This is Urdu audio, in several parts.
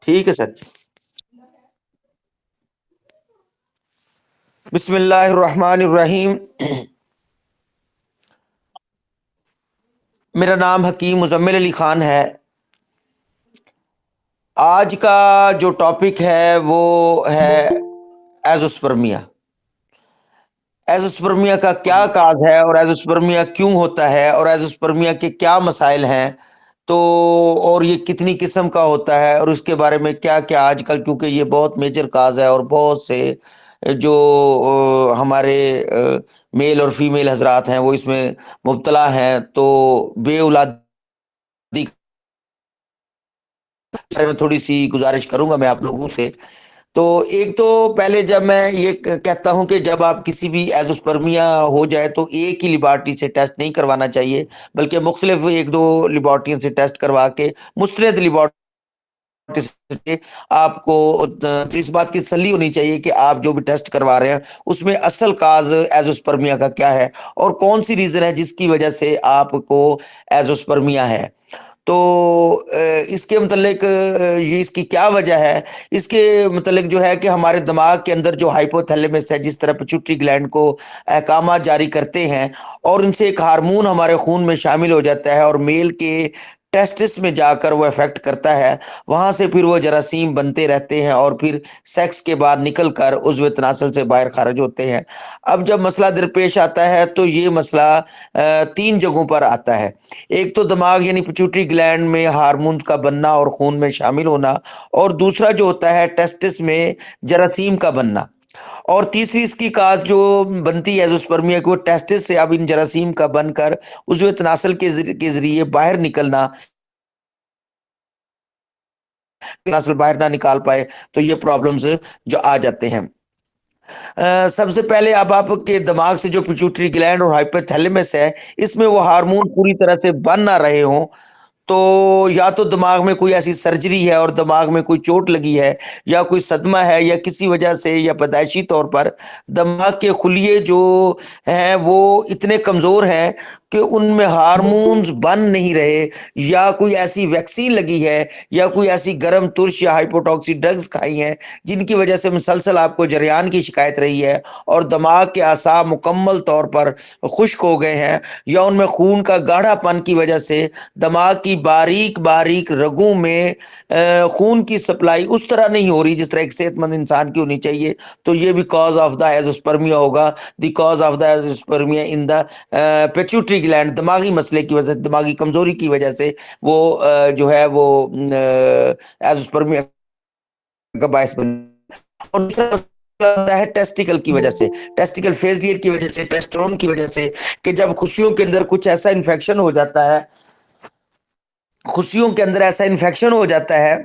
ٹھیک ہے سر جی. بسم اللہ الرحمن الرحیم. میرا نام حکیم مزمل علی خان ہے. آج کا جو ٹاپک ہے وہ ہے ایزوسپرمیا. ایزوسپرمیا کا کیا کاز ہے اور ایزوسپرمیا کیوں ہوتا ہے اور ایزوسپرمیا کے کیا مسائل ہیں تو اور یہ کتنی قسم کا ہوتا ہے اور اس کے بارے میں کیا کیا آج کل، کیونکہ یہ بہت میجر کاز ہے اور بہت سے جو ہمارے میل اور فیمیل حضرات ہیں وہ اس میں مبتلا ہیں. تو بے اولادی میں تھوڑی سی گزارش کروں گا میں آپ لوگوں سے. تو ایک تو پہلے جب میں یہ کہتا ہوں کہ جب آپ کسی بھی ایزوسپرمیا ہو جائے تو ایک ہی لیبارٹری سے ٹیسٹ نہیں کروانا چاہیے، بلکہ مختلف ایک دو لیبارٹریوں سے ٹیسٹ کروا کے مستند لیبارٹری آپ کو اس بات کی تسلی ہونی چاہیے کہ آپ جو بھی ٹیسٹ کروا رہے ہیں اس میں اصل کاز ایزوسپرمیا کا کیا ہے اور کون سی ریزن ہے جس کی وجہ سے آپ کو ایزوسپرمیا ہے. تو اس کے متعلق یہ اس کی کیا وجہ ہے، اس کے متعلق جو ہے کہ ہمارے دماغ کے اندر جو ہائپوتھیلیمس ہے جس طرح پیٹیوٹری گلینڈ کو احکامات جاری کرتے ہیں اور ان سے ایک ہارمون ہمارے خون میں شامل ہو جاتا ہے اور میل کے ٹیسٹس میں جا کر وہ افیکٹ کرتا ہے، وہاں سے پھر وہ جراثیم بنتے رہتے ہیں اور پھر سیکس کے بعد نکل کر عضو تناسل سے باہر خارج ہوتے ہیں. اب جب مسئلہ درپیش آتا ہے تو یہ مسئلہ تین جگہوں پر آتا ہے. ایک تو دماغ یعنی پیٹیوٹری گلینڈ میں ہارمونز کا بننا اور خون میں شامل ہونا، اور دوسرا جو ہوتا ہے ٹیسٹس میں جراثیم کا بننا، اور تیسری اس کی کاز جو بنتی ہے ایزوسپرمیا کو ٹیسٹس سے اب ان جراثیم کا بن کر عضو تناسل کے ذریعے باہر نکلنا، تناسل باہر نہ نکال پائے تو یہ پرابلمز جو آ جاتے ہیں. سب سے پہلے اب آپ کے دماغ سے جو پیٹیوٹری گلینڈ اور ہائپوتھیلیمس ہے اس میں وہ ہارمون پوری طرح سے بن نہ رہے ہوں تو یا تو دماغ میں کوئی ایسی سرجری ہے اور دماغ میں کوئی چوٹ لگی ہے یا کوئی صدمہ ہے یا کسی وجہ سے یا پیدائشی طور پر دماغ کے خلیے جو ہیں وہ اتنے کمزور ہیں کہ ان میں ہارمونز بن نہیں رہے، یا کوئی ایسی ویکسین لگی ہے یا کوئی ایسی گرم ترش یا ہائپوٹاکسی ڈرگز کھائی ہیں جن کی وجہ سے مسلسل آپ کو جریان کی شکایت رہی ہے اور دماغ کے اعصاب مکمل طور پر خشک ہو گئے ہیں، یا ان میں خون کا گاڑھا پن کی وجہ سے دماغ کی باریک باریک رگوں میں خون کی سپلائی اس طرح نہیں ہو رہی جس طرح ایک صحت مند انسان کی ہونی چاہیے، تو یہ بھی کاز آف دا ایزوسپرمیا ہوگا. The cause of the azoospermia in the pituitary gland, دماغی مسئلے کی وجہ سے، دماغی کمزوری کی وجہ سے وہ جو ہے وہ ایزوسپرمیا کا باعث بن. اور دوسرا مسئلہ ہے ٹیسٹیکل کی وجہ سے، ٹیسٹیکل فیلئر کی وجہ سے، ٹیسٹرون کی وجہ سے، کہ جب خوشیوں کے اندر کچھ ایسا انفیکشن ہو جاتا ہے، خوشیوں کے اندر ایسا انفیکشن ہو جاتا ہے،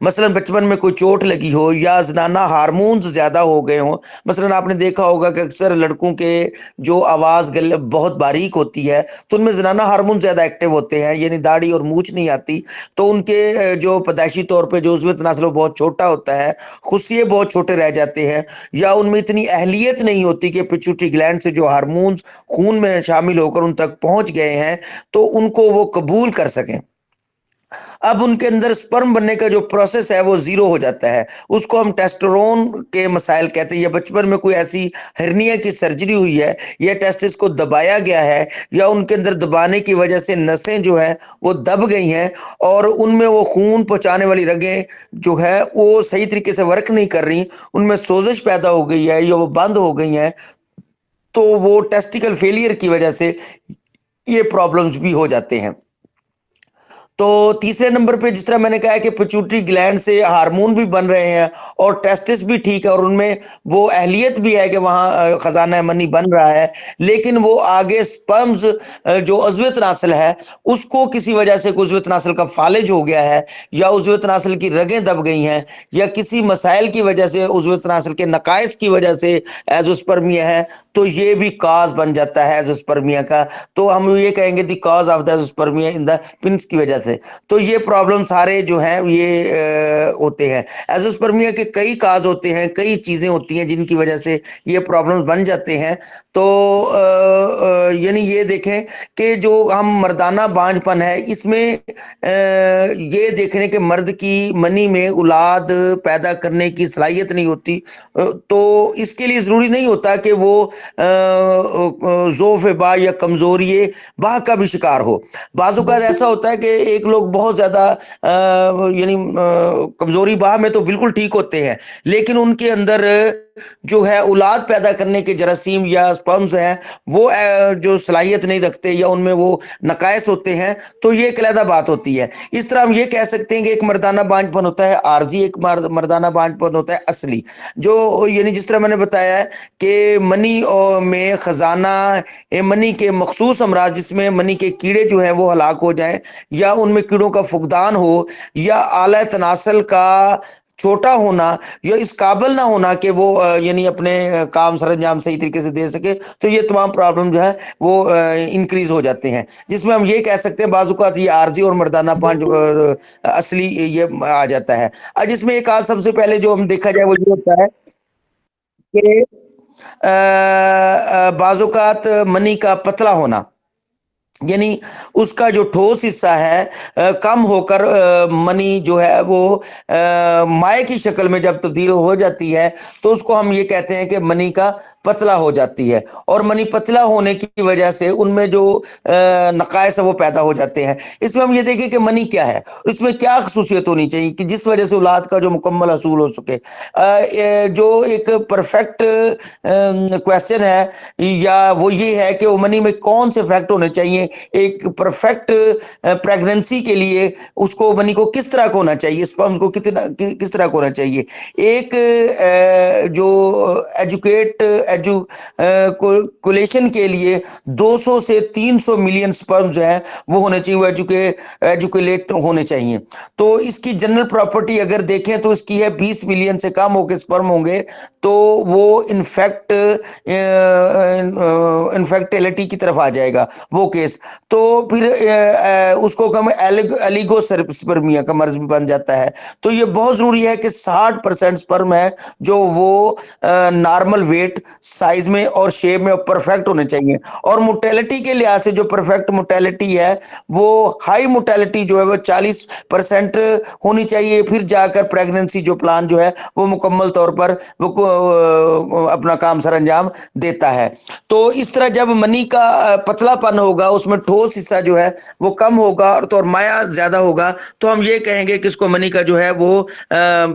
مثلا بچپن میں کوئی چوٹ لگی ہو یا زنانہ ہارمونز زیادہ ہو گئے ہوں. مثلا آپ نے دیکھا ہوگا کہ اکثر لڑکوں کے جو آواز گلے بہت باریک ہوتی ہے تو ان میں زنانہ ہارمون زیادہ ایکٹیو ہوتے ہیں، یعنی داڑھی اور مونچھ نہیں آتی، تو ان کے جو پیدائشی طور پہ جو عضو تناسل بہت چھوٹا ہوتا ہے، خصیے بہت چھوٹے رہ جاتے ہیں، یا ان میں اتنی اہلیت نہیں ہوتی کہ پیٹیوٹری گلینڈ سے جو ہارمونز خون میں شامل ہو کر ان تک پہنچ گئے ہیں تو ان کو وہ قبول کر سکیں. اب ان کے اندر سپرم بننے کا جو پروسیس ہے وہ زیرو ہو جاتا ہے، اس کو ہم ٹیسٹورون کے مسائل کہتے ہیں. یا بچپن میں کوئی ایسی ہرنیا کی سرجری ہوئی ہے یا ٹیسٹس کو دبایا گیا ہے یا ان کے اندر دبانے کی وجہ سے نسیں جو ہیں وہ دب گئی ہیں اور ان میں وہ خون پہنچانے والی رگیں جو ہے وہ صحیح طریقے سے ورک نہیں کر رہی، ان میں سوزش پیدا ہو گئی ہے یا وہ بند ہو گئی ہیں، تو وہ ٹیسٹیکل فیلئر کی وجہ سے یہ پرابلمز بھی ہو جاتے ہیں. تو تیسرے نمبر پہ جس طرح میں نے کہا کہ پیٹیوٹری گلینڈ سے ہارمون بھی بن رہے ہیں اور ٹیسٹس بھی ٹھیک ہے اور ان میں وہ اہلیت بھی ہے کہ وہاں خزانہ منی بن رہا ہے، لیکن وہ آگے سپرمز جو عضو تناسل ہے اس کو کسی وجہ سے عضو تناسل کا فالج ہو گیا ہے یا عضو تناسل کی رگیں دب گئی ہیں یا کسی مسائل کی وجہ سے عضو تناسل کے نقائص کی وجہ سے ایزوسپرمیا ہے، تو یہ بھی کاز بن جاتا ہے ایزوسپرمیا کا. تو ہم یہ کہیں گے دی cause of the azoospermia in دا پنس کی وجہ سے. تو یہ پرابلم سارے جو ہیں یہ ہوتے ہیں. ایزوسپرمیا کے کئی کاز ہوتے ہیں, کئی چیزیں ہوتی ہیں جن کی وجہ سے یہ پرابلمز بن جاتے ہیں. تو یعنی یہ دیکھیں کہ جو ہم مردانہ بانجھ پن ہے اس میں یہ دیکھنے کہ مرد کی منی میں اولاد پیدا کرنے کی صلاحیت نہیں ہوتی, تو اس کے لیے ضروری نہیں ہوتا کہ وہ ضعف با یا کمزوری باہ کا بھی شکار ہو. بعض اوقات ایسا ہوتا ہے کہ ایک لوگ بہت زیادہ یعنی کمزوری باہ میں تو بالکل ٹھیک ہوتے ہیں, لیکن ان کے اندر جو ہے اولاد پیدا کرنے کے جراثیم یا سپرمز ہیں وہ جو صلاحیت نہیں رکھتے یا ان میں وہ نقائص ہوتے ہیں, تو یہ ایک علیحدہ بات ہوتی ہے. اس طرح ہم یہ کہہ سکتے ہیں کہ ایک مردانہ بانجھ پن ہوتا ہے عارضی, ایک مردانہ بانجھ پن ہوتا ہے اصلی. جو یعنی جس طرح میں نے بتایا ہے کہ منی میں خزانہ منی کے مخصوص امراض جس میں منی کے کیڑے جو ہیں وہ ہلاک ہو جائیں یا ان میں کیڑوں کا فقدان ہو یا اعلی تناسل کا چھوٹا ہونا یا اس قابل نہ ہونا کہ وہ یعنی اپنے کام سر انجام صحیح طریقے سے دے سکے, تو یہ تمام پرابلم جو ہے وہ انکریز ہو جاتے ہیں, جس میں ہم یہ کہہ سکتے ہیں بعض اوقات یہ عارضی اور مردانہ پانچ اصلی یہ آ جاتا ہے. جس میں ایک سب سے پہلے جو ہم دیکھا جائے وہ یہ ہوتا ہے کہ بعض اوقات منی کا پتلا ہونا, یعنی اس کا جو ٹھوس حصہ ہے کم ہو کر منی جو ہے وہ مائع کی شکل میں جب تبدیل ہو جاتی ہے تو اس کو ہم یہ کہتے ہیں کہ منی کا پتلا ہو جاتی ہے. اور منی پتلا ہونے کی وجہ سے ان میں جو نقائص وہ پیدا ہو جاتے ہیں. اس میں ہم یہ دیکھیں کہ منی کیا ہے, اس میں کیا خصوصیت ہونی چاہیے کہ جس وجہ سے اولاد کا جو مکمل حصول ہو سکے. جو ایک پرفیکٹ کویسچن ہے یا وہ یہ ہے کہ منی میں کون سے فیکٹ ہونے چاہیے. ایک پرفیکٹ پریگننسی کے لیے اس کو منی کو کس طرح کو ہونا چاہیے, سپرم کو کس طرح کو ہونا چاہیے. ایک جو ایجوکیشن کے لیے 200 سے 300 ملین سپرم جو ہیں وہ ہونے چاہیے, وہ ایجوکیٹ ہونے چاہیے. تو اس کی جنرل پراپرٹی اگر دیکھیں تو اس کی ہے 20 ملین سے کم ہو کے سپرم ہوں گے تو وہ انفیکٹیلٹی کی طرف آ جائے گا وہ کیس. تو پھر اس کو کم ایلیگو سپرمیا کا مرض بھی بن جاتا ہے. تو یہ بہت ضروری ہے کہ 60% سپرم ہے جو وہ نارمل ویٹ, سائز میں اور شیپ میں پرفیکٹ ہونے چاہیے. اور موٹیلٹی کے لحاظ سے جو پرفیکٹ موٹیلٹی ہے وہ ہائی موٹیلٹی جو ہے وہ 40% ہونی چاہیے. پھر جا کر پریگننسی جو پلان جو ہے وہ مکمل طور پر وہ اپنا کام سر انجام دیتا ہے. تو اس طرح جب منی کا پتلا پن ہوگا, اس میں ٹھوس حصہ جو ہے وہ کم ہوگا اور مائع زیادہ ہوگا, تو ہم یہ کہیں گے کہ اس کو منی کا جو ہے وہ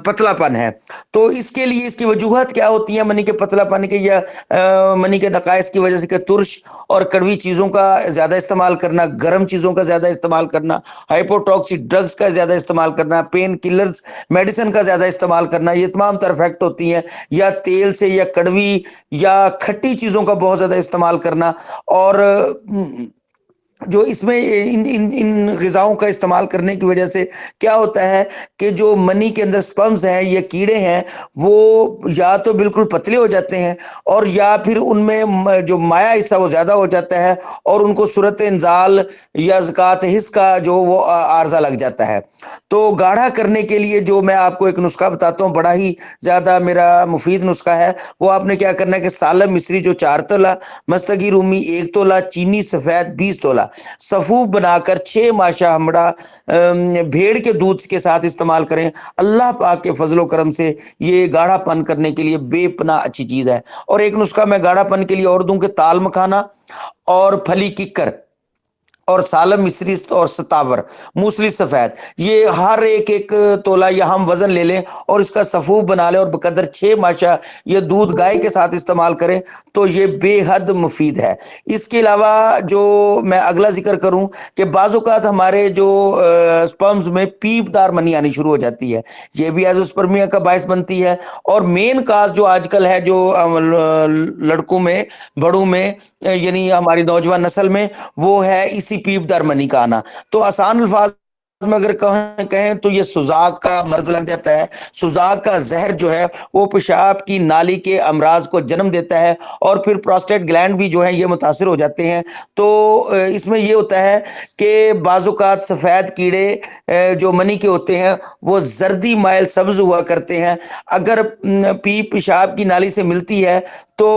پتلا پن ہے. تو اس کے لیے اس کی وجوہات کیا ہوتی ہیں منی کے پتلا پن کے یا منی کے نقائص کی وجہ سے, کہ ترش اور کڑوی چیزوں کا زیادہ استعمال کرنا, گرم چیزوں کا زیادہ استعمال کرنا, ہائپوٹاکسک ڈرگز کا زیادہ استعمال کرنا, پین کلرز میڈیسن کا زیادہ استعمال کرنا, یہ تمام تر فیکٹ ہوتی ہیں. یا تیل سے یا کڑوی یا کھٹی چیزوں کا بہت زیادہ استعمال کرنا, اور جو اس میں ان غذاؤں کا استعمال کرنے کی وجہ سے کیا ہوتا ہے کہ جو منی کے اندر سپرمز ہیں یا کیڑے ہیں وہ یا تو بالکل پتلے ہو جاتے ہیں اور یا پھر ان میں جو مائع حصہ وہ زیادہ ہو جاتا ہے اور ان کو صورت انزال یا زکات حس کا جو وہ عارضہ لگ جاتا ہے. تو گاڑھا کرنے کے لیے جو میں آپ کو ایک نسخہ بتاتا ہوں, بڑا ہی زیادہ میرا مفید نسخہ ہے. وہ آپ نے کیا کرنا ہے کہ سالم مصری جو 4 تولہ, مستگی رومی 1 تولہ, چینی سفید 20 تولہ صفوف بنا کر 6 ماشا ہمڑا بھیڑ کے دودھ کے ساتھ استعمال کریں. اللہ پاک کے فضل و کرم سے یہ گاڑھا پن کرنے کے لیے بے پناہ اچھی چیز ہے. اور ایک نسخہ میں گاڑھا پن کے لیے اور دوں کہ تال مکھانا اور پھلی ککر اور سالم مصری اور ستاور موسلی سفید, یہ ہر ایک تولہ یا ہم وزن لے لیں اور اس کا صفوف بنا لیں اور بقدر 6 ماشا یہ دودھ گائے کے ساتھ استعمال کریں تو یہ بے حد مفید ہے. اس کے علاوہ جو میں اگلا ذکر کروں کہ بعض اوقات ہمارے جو سپرمز میں پیپ دار منی آنی شروع ہو جاتی ہے, یہ بھی ایزوسپرمیا کا باعث بنتی ہے. اور مین کاز جو آج کل ہے جو لڑکوں میں, بڑوں میں, یعنی ہماری نوجوان نسل میں, وہ ہے اسی پیپ دار منی کا آنا. تو آسان الفاظ میں اگر کہیں تو یہ سوزاک کا مرض لگ جاتا ہے. سوزاک کا زہر جو ہے وہ پیشاب کی نالی کے امراض کو جنم دیتا ہے اور پھر پروسٹیٹ گلینڈ بھی جو ہے یہ متاثر ہو جاتے ہیں. تو اس میں یہ ہوتا ہے کہ بعض اوقات سفید کیڑے جو منی کے ہوتے ہیں وہ زردی مائل سبز ہوا کرتے ہیں. اگر پیپ پیشاب کی نالی سے ملتی ہے تو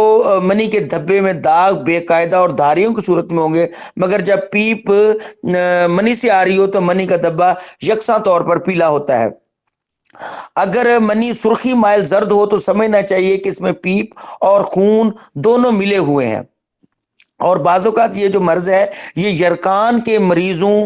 منی کے دھبے میں داغ بے قاعدہ اور دھاریوں کی صورت میں ہوں گے، مگر جب پیپ منی سے آ رہی ہو تو منی کا دھبا یکساں طور پر پیلا ہوتا ہے. اگر منی سرخی مائل زرد ہو تو سمجھنا چاہیے کہ اس میں پیپ اور خون دونوں ملے ہوئے ہیں. اور بعض اوقات یہ جو مرض ہے یہ یرکان کے مریضوں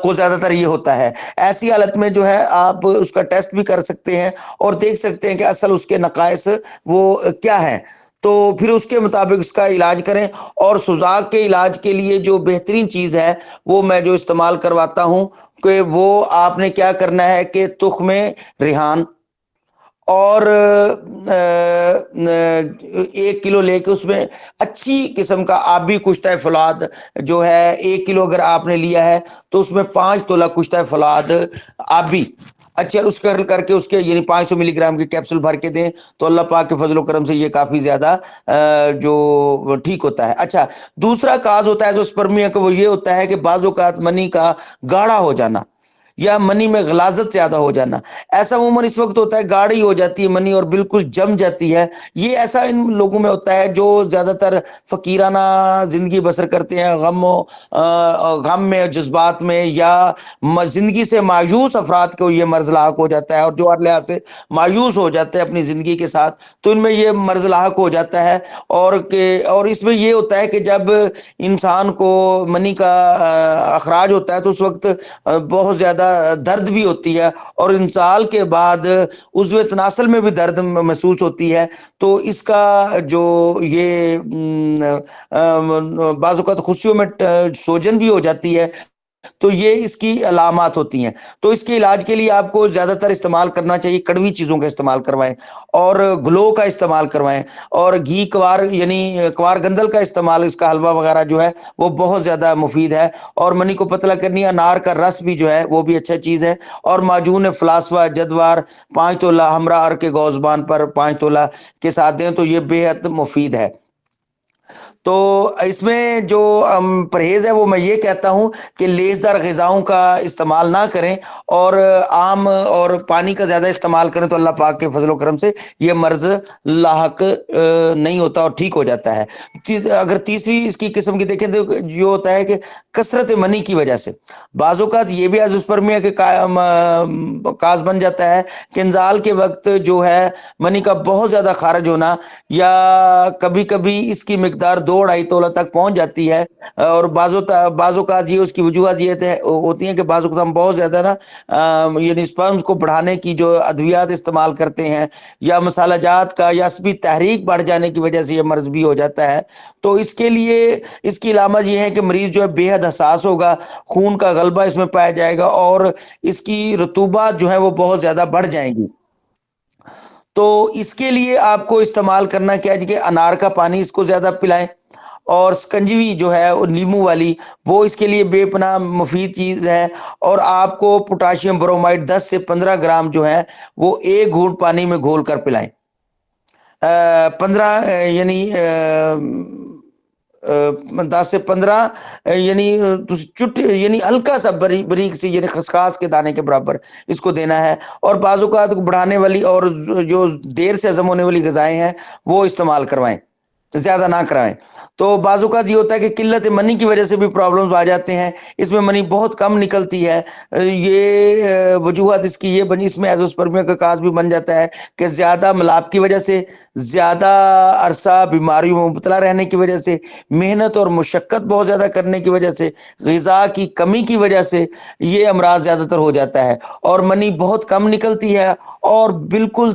کو زیادہ تر یہ ہوتا ہے. ایسی حالت میں جو ہے آپ اس کا ٹیسٹ بھی کر سکتے ہیں اور دیکھ سکتے ہیں کہ اصل اس کے نقائص وہ کیا ہیں، تو پھر اس کے مطابق اس کا علاج کریں. اور سوزاک کے علاج کے لیے جو بہترین چیز ہے وہ میں جو استعمال کرواتا ہوں کہ وہ آپ نے کیا کرنا ہے کہ تخم ریحان اور 1 کلو لے کے اس میں اچھی قسم کا آبی کشتہ فولاد جو ہے 1 کلو اگر آپ نے لیا ہے تو اس میں 5 تولہ کشتہ فولاد آبی اچھا اس کر کے اس کے یعنی 500 ملی گرام کے کیپسول بھر کے دیں تو اللہ پاک کے فضل و کرم سے یہ کافی زیادہ جو ٹھیک ہوتا ہے. اچھا دوسرا کاز ہوتا ہے جو سپرمیا کا وہ یہ ہوتا ہے کہ بعض اوقات منی کا گاڑھا ہو جانا یا منی میں غلاظت زیادہ ہو جانا. ایسا عموماً اس وقت ہوتا ہے گاڑھی ہو جاتی ہے منی اور بالکل جم جاتی ہے. یہ ایسا ان لوگوں میں ہوتا ہے جو زیادہ تر فقیرانہ زندگی بسر کرتے ہیں، غم میں جذبات میں یا زندگی سے مایوس افراد کو یہ مرض لاحق ہو جاتا ہے، اور جو ہر لحاظ سے مایوس ہو جاتے ہیں اپنی زندگی کے ساتھ تو ان میں یہ مرض لاحق ہو جاتا ہے. اور اس میں یہ ہوتا ہے کہ جب انسان کو منی کا اخراج ہوتا ہے تو اس وقت بہت زیادہ درد بھی ہوتی ہے اور انسال کے بعد عضو تناسل میں بھی درد محسوس ہوتی ہے. تو اس کا جو یہ بعض اوقات خصیوں میں سوجن بھی ہو جاتی ہے، تو یہ اس کی علامات ہوتی ہیں. تو اس کے علاج کے لیے آپ کو زیادہ تر استعمال کرنا چاہیے کڑوی چیزوں کا استعمال کروائیں اور گلو کا استعمال کروائیں اور گھی کوار یعنی کوار گندل کا استعمال، اس کا حلوہ وغیرہ جو ہے وہ بہت زیادہ مفید ہے. اور منی کو پتلا کرنی انار کا رس بھی جو ہے وہ بھی اچھا چیز ہے. اور معجون فلاسفہ جدوار 5 تولہ ہمراہ ار کے گوزبان پر 5 تولہ کے ساتھ دیں تو یہ بے حد مفید ہے. تو اس میں جو پرہیز ہے وہ میں یہ کہتا ہوں کہ لیسدار غذاؤں کا استعمال نہ کریں اور آم اور پانی کا زیادہ استعمال کریں تو اللہ پاک کے فضل و کرم سے یہ مرض لاحق نہیں ہوتا اور ٹھیک ہو جاتا ہے. اگر تیسری اس کی قسم کی دیکھیں تو جو ہوتا ہے کہ کثرت منی کی وجہ سے بعض اوقات یہ بھی ازوسپرمیا کے کاز بن جاتا ہے کہ انزال کے وقت جو ہے منی کا بہت زیادہ خارج ہونا یا کبھی کبھی اس کی مقدار 2-2.5 تولہ تک پہنچ جاتی ہے. اور بعض اوقات یہ اس کی وجوہات یہ ہوتی ہیں کہ بعض اوقات ہم بہت زیادہ نا یعنی سپرمز کو بڑھانے کی جو ادویات استعمال کرتے ہیں یا مسالہ جات کا یا عصبی تحریک بڑھ جانے کی وجہ سے یہ مرض بھی ہو جاتا ہے. تو اس کے لیے اس کی علامت یہ ہے کہ مریض جو ہے بے حد حساس ہوگا، خون کا غلبہ اس میں پایا جائے گا اور اس کی رطوبات جو ہے وہ بہت زیادہ بڑھ جائیں گی. تو اس کے لیے آپ کو استعمال کرنا کیا ہے کہ انار کا پانی اس کو زیادہ پلائیں اور سکنجوی جو ہے نیمو والی وہ اس کے لیے بے پناہ مفید چیز ہے. اور آپ کو پوٹاشیم برومائڈ 10 سے 15 گرام جو ہے وہ 1 گھونٹ پانی میں گھول کر پلائیں. 15 یعنی 10 سے 15 یعنی یعنی ہلکا سا بریک سی یعنی خسخاس کے دانے کے برابر اس کو دینا ہے. اور بعض اوقات بڑھانے والی اور جو دیر سے ہضم ہونے والی غذائیں ہیں وہ استعمال کروائیں، زیادہ نہ کرائیں. تو بعض اوقات یہ ہوتا ہے کہ قلت منی کی وجہ سے بھی پرابلمز آ جاتے ہیں، اس میں منی بہت کم نکلتی ہے. یہ وجوہات اس کی یہ بنی، اس میں ایزوسپرمیا کا کاز بھی بن جاتا ہے کہ زیادہ ملاپ کی وجہ سے، زیادہ عرصہ بیماریوں میں مبتلا رہنے کی وجہ سے، محنت اور مشقت بہت زیادہ کرنے کی وجہ سے، غذا کی کمی کی وجہ سے یہ امراض زیادہ تر ہو جاتا ہے. اور منی بہت کم نکلتی ہے اور بالکل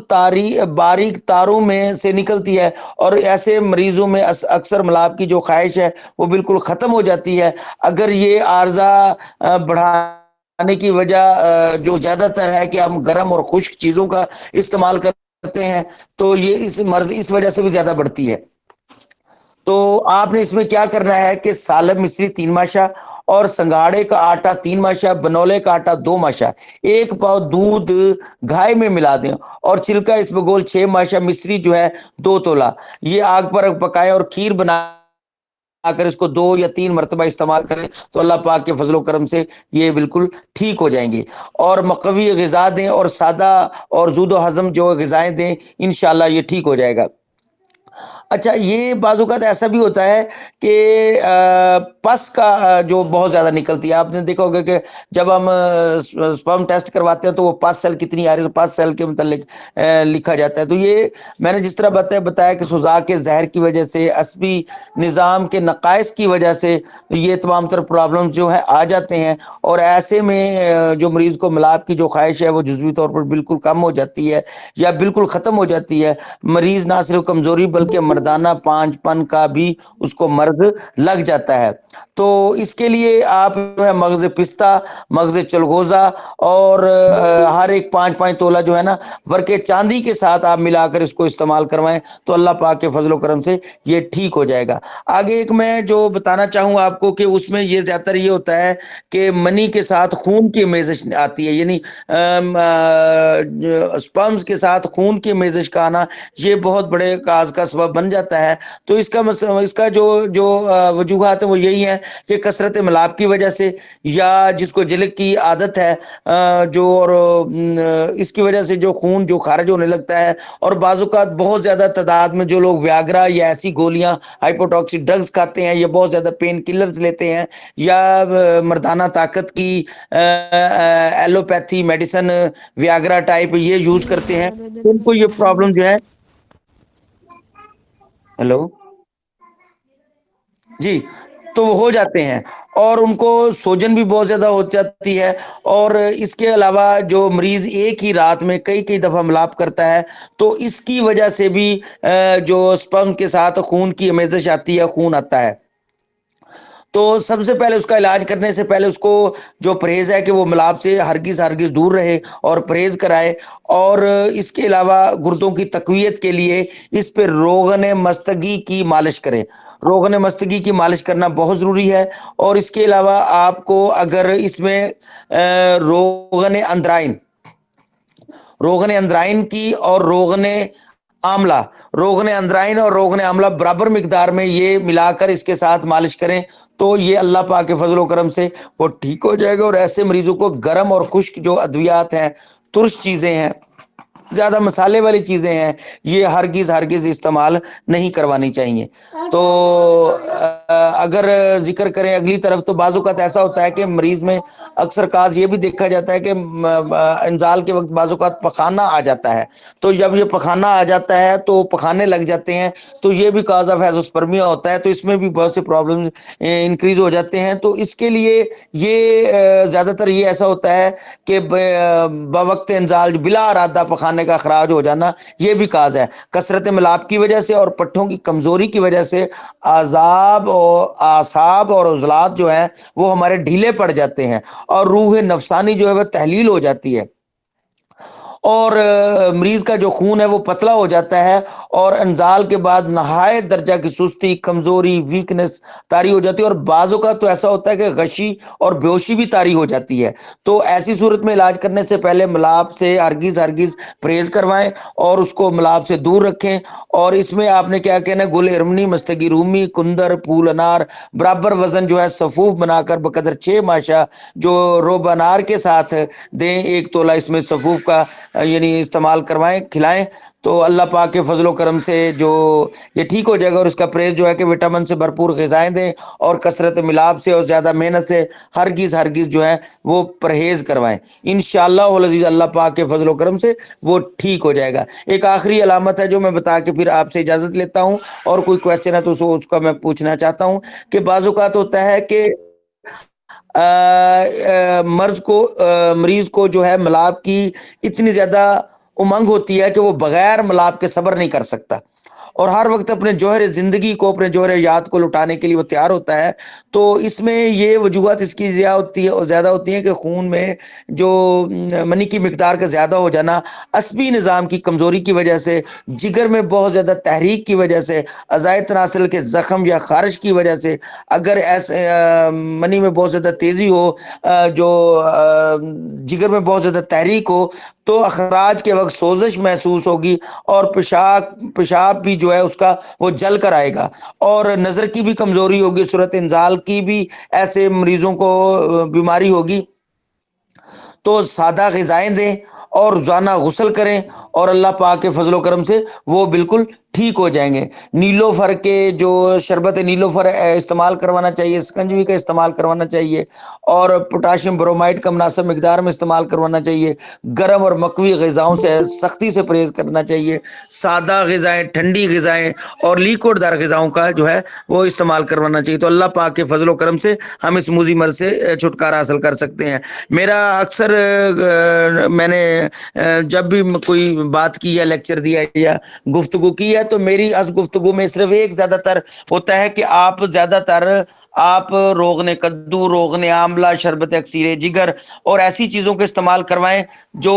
باریک تاروں میں سے نکلتی ہے اور ایسے مریضوں میں اکثر ملاپ کی جو خواہش ہے وہ بالکل ختم ہو جاتی ہے. اگر یہ عارضہ بڑھانے کی وجہ جو زیادہ تر ہے کہ ہم گرم اور خشک چیزوں کا استعمال کرتے ہیں تو یہ اس مرض اس وجہ سے بھی زیادہ بڑھتی ہے. تو آپ نے اس میں کیا کرنا ہے کہ سالم مصری 3 ماشا اور سنگاڑے کا آٹا 3 ماشا، بنولے کا آٹا 2 ماشا، 1 پاؤ دودھ گھائے میں ملا دیں، اور چلکا اس بگول 6 ماشا، مصری جو ہے 2 تولا، یہ آگ پر پکائیں اور کھیر بنا کر اس کو 2 یا 3 مرتبہ استعمال کریں تو اللہ پاک کے فضل و کرم سے یہ بالکل ٹھیک ہو جائیں گے۔ اور مقوی غذا دیں اور سادہ اور زود و ہضم جو غذائیں دیں، انشاءاللہ یہ ٹھیک ہو جائے گا۔ اچھا، یہ بعض اوقات ایسا بھی ہوتا ہے کہ پس کا جو بہت زیادہ نکلتی ہے، آپ نے دیکھا ہوگا کہ جب ہم سپرم ٹیسٹ کرواتے ہیں تو وہ پس سیل کتنی آ رہی ہے، تو پس سیل کے متعلق لکھا جاتا ہے۔ تو یہ میں نے جس طرح بتایا کہ سوزا کے زہر کی وجہ سے، عصبی نظام کے نقائص کی وجہ سے یہ تمام تر پرابلمز جو ہے آ جاتے ہیں، اور ایسے میں جو مریض کو ملاپ کی جو خواہش ہے وہ جزوی طور پر بالکل کم ہو جاتی ہے یا بالکل ختم ہو جاتی ہے۔ مریض نہ صرف کمزوری بلکہ مردانہ پانچ پن کا بھی اس کو مرض لگ جاتا ہے۔ تو اس کے لیے آپ مغز پستہ، مغز چلغوزہ اور ہر ایک 5 تولا جو ہے نا ورقے چاندی کے ساتھ آپ ملا کر اس کو استعمال کروائیں تو اللہ پاک کے فضل و کرم سے یہ ٹھیک ہو جائے گا۔ آگے ایک میں جو بتانا چاہوں آپ کو کہ اس میں یہ زیادہ تر یہ ہوتا ہے کہ منی کے ساتھ خون کی میزش آتی ہے، یعنی سپرمز کے ساتھ خون کی میزش کا آنا یہ بہت بڑے کاز کا سبب بن جاتا ہے۔ تو اس کا جو وجوہات ہیں وہ یہی ہیں کہ کثرت ملاپ کی وجہ سے، یا جس کو جلک کی عادت ہے جو، اور اس کی وجہ سے جو خون جو خارج ہونے لگتا ہے، اور بعض اوقات بہت زیادہ تعداد میں جو لوگ ویاگرا یا ایسی گولیاں ہائپوٹاکسک ڈرگز کھاتے ہیں، یا بہت زیادہ پین کلرز لیتے ہیں، یا مردانہ طاقت کی ایلوپیتھی میڈیسن ویاگرا ٹائپ یہ یوز کرتے ہیں، ان کو یہ پرابلم جو ہے، ہیلو جی، تو وہ ہو جاتے ہیں، اور ان کو سوجن بھی بہت زیادہ ہو جاتی ہے۔ اور اس کے علاوہ جو مریض ایک ہی رات میں کئی دفعہ ملاپ کرتا ہے تو اس کی وجہ سے بھی جو سپرم کے ساتھ خون کی امیزش آتی ہے، خون آتا ہے۔ تو سب سے پہلے اس کا علاج کرنے سے پہلے اس کو جو پرہیز ہے کہ وہ ملاپ سے ہرگز دور رہے اور پرہیز کرائے، اور اس کے علاوہ گردوں کی تقویت کے لیے اس پہ روغن مستگی کی مالش کریں۔ روغن مستگی کی مالش کرنا بہت ضروری ہے۔ اور اس کے علاوہ آپ کو اگر اس میں روغن اندرائن کی اور روغن اندرائن اور روغن آملہ برابر مقدار میں یہ ملا کر اس کے ساتھ مالش کریں تو یہ اللہ پاک کے فضل و کرم سے وہ ٹھیک ہو جائے گا۔ اور ایسے مریضوں کو گرم اور خشک جو ادویات ہیں، ترش چیزیں ہیں، زیادہ مسالے والی چیزیں ہیں، یہ ہرگز استعمال نہیں کروانی چاہیے۔ تو اگر ذکر کریں اگلی طرف، تو بعض اوقات ایسا ہوتا ہے کہ مریض میں اکثر کاز یہ بھی دیکھا جاتا ہے کہ انزال کے وقت بعض اوقات پخانہ آ جاتا ہے، تو جب یہ پخانہ آ جاتا ہے تو پخانے لگ جاتے ہیں، تو یہ بھی کاز آف ہیزوسپرمیا ہوتا ہے، تو اس میں بھی بہت سے پرابلم انکریز ہو جاتے ہیں۔ تو اس کے لیے یہ زیادہ تر یہ ایسا ہوتا ہے کہ بوقت انزال بلا ارادہ پخانے کا اخراج ہو جانا، یہ بھی کاز ہے۔ کثرت ملاپ کی وجہ سے اور پٹھوں کی کمزوری کی وجہ سے اعصاب اور عضلات جو ہیں وہ ہمارے ڈھیلے پڑ جاتے ہیں، اور روح نفسانی جو ہے وہ تحلیل ہو جاتی ہے، اور مریض کا جو خون ہے وہ پتلا ہو جاتا ہے، اور انزال کے بعد نہایت درجہ کی سستی، کمزوری، ویکنس طاری ہو جاتی ہے، اور بعض اوقات تو ایسا ہوتا ہے کہ غشی اور بیہوشی بھی طاری ہو جاتی ہے۔ تو ایسی صورت میں علاج کرنے سے پہلے ملاپ سے ہرگز پرہیز کروائیں اور اس کو ملاپ سے دور رکھیں۔ اور اس میں آپ نے کیا کہنا ہے، گل ارمنی، مستگی رومی، کندر، پھول انار برابر وزن جو ہے صفوف بنا کر بقدر 6 ماشا جو روب انار کے ساتھ دیں، 1 تولا اس میں صفوف کا یعنی استعمال کروائیں، کھلائیں، تو اللہ پاک کے فضل و کرم سے جو یہ ٹھیک ہو جائے گا۔ اور اس کا پرہیز جو ہے کہ وٹامن سے بھرپور غذائیں دیں، اور کثرت ملاپ سے اور زیادہ محنت سے ہرگز جو ہے وہ پرہیز کروائیں، انشاءاللہ العزیز اللہ پاک کے فضل و کرم سے وہ ٹھیک ہو جائے گا۔ ایک آخری علامت ہے جو میں بتا کے پھر آپ سے اجازت لیتا ہوں، اور کوئی کویسچن ہے تو اس کا میں پوچھنا چاہتا ہوں کہ بعض اوقات ہوتا ہے کہ مریض کو جو ہے ملاپ کی اتنی زیادہ امنگ ہوتی ہے کہ وہ بغیر ملاپ کے صبر نہیں کر سکتا، اور ہر وقت اپنے جوہر زندگی کو، اپنے جوہر یاد کو لٹانے کے لیے وہ تیار ہوتا ہے، تو اس میں یہ وجوہات اس کی زیادہ ہوتی ہیں کہ خون میں جو منی کی مقدار کا زیادہ ہو جانا، عصبی نظام کی کمزوری کی وجہ سے، جگر میں بہت زیادہ تحریک کی وجہ سے، اعضاء تناسل کے زخم یا خارش کی وجہ سے، اگر ایسے منی میں بہت زیادہ تیزی ہو، جو جگر میں بہت زیادہ تحریک ہو، تو اخراج کے وقت سوزش محسوس ہوگی، اور پیشاب بھی جو ہے اس کا وہ جل کر آئے گا، اور نظر کی بھی کمزوری ہوگی، صورت انزال کی بھی ایسے مریضوں کو بیماری ہوگی۔ تو سادہ غذائیں دیں اور روزانہ غسل کریں، اور اللہ پاک کے فضل و کرم سے وہ بالکل ٹھیک ہو جائیں گے۔ نیلوفر کے جو شربت نیلوفر استعمال کروانا چاہیے، سکنجوی کا استعمال کروانا چاہیے، اور پوٹاشیم برومائڈ کا مناسب مقدار میں استعمال کروانا چاہیے۔ گرم اور مقوی غذاؤں سے سختی سے پرہیز کرنا چاہیے۔ سادہ غذائیں، ٹھنڈی غذائیں اور لیکوڈ دار غذاؤں کا جو ہے وہ استعمال کروانا چاہیے۔ تو اللہ پاک کے فضل و کرم سے ہم اس موذی مرض سے چھٹکارا حاصل کر سکتے ہیں۔ میرا اکثر میں نے جب بھی کوئی بات کی یا لیکچر دیا یا گفتگو کی ہے، تو میری اس گفتگو میں صرف ایک زیادہ تر ہوتا ہے کہ آپ زیادہ تر روغن کدو، روغن آملہ، شربت اکسیر جگر اور ایسی چیزوں کا استعمال کروائیں جو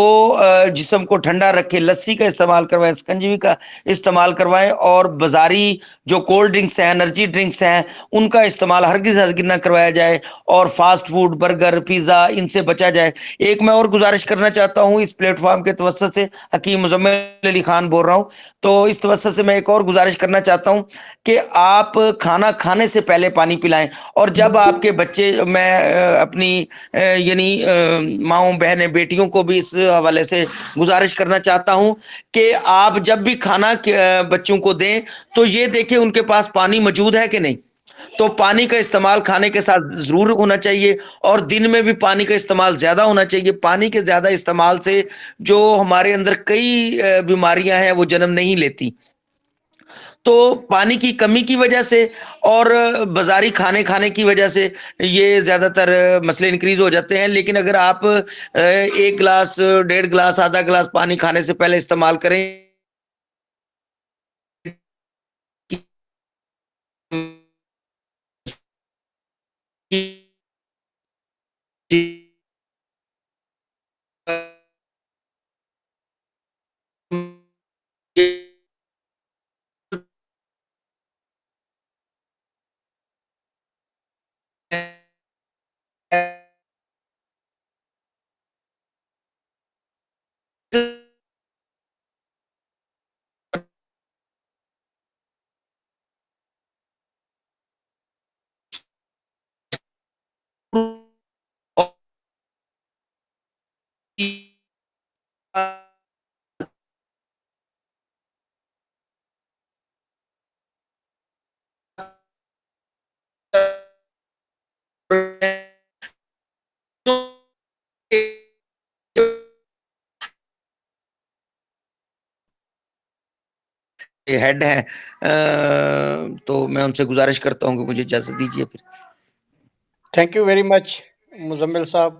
جسم کو ٹھنڈا رکھے۔ لسی کا استعمال کروائیں، سکنجوی کا استعمال کروائیں، اور بازاری جو کولڈ ڈرنکس ہیں، انرجی ڈرنکس ہیں، ان کا استعمال ہرگز نہ کروایا جائے، اور فاسٹ فوڈ، برگر، پیزا، ان سے بچا جائے۔ ایک میں اور گزارش کرنا چاہتا ہوں اس پلیٹ فارم کے توسط سے، حکیم مزمل علی خان بول رہا ہوں، تو اس توسط سے میں ایک اور گزارش کرنا چاہتا ہوں کہ آپ کھانا کھانے سے پہلے پانی پلائیں، اور جب آپ کے بچے، میں اپنی یعنی ماؤں، بہنیں، بیٹیوں کو بھی اس حوالے سے گزارش کرنا چاہتا ہوں کہ آپ جب بھی کھانا بچوں کو دیں تو یہ دیکھیں ان کے پاس پانی موجود ہے کہ نہیں۔ تو پانی کا استعمال کھانے کے ساتھ ضرور ہونا چاہیے، اور دن میں بھی پانی کا استعمال زیادہ ہونا چاہیے۔ پانی کے زیادہ استعمال سے جو ہمارے اندر کئی بیماریاں ہیں وہ جنم نہیں لیتی۔ تو پانی کی کمی کی وجہ سے اور بازاری کھانے کی وجہ سے یہ زیادہ تر مسئلے انکریز ہو جاتے ہیں۔ لیکن اگر آپ 1 گلاس، 1.5 گلاس، آدھا گلاس پانی کھانے سے پہلے استعمال کریں، ہیڈ ہیں، تو میں ان سے گزارش کرتا ہوں کہ مجھے اجازت دیجیے پھر۔ Thank you very much Muzammil صاحب،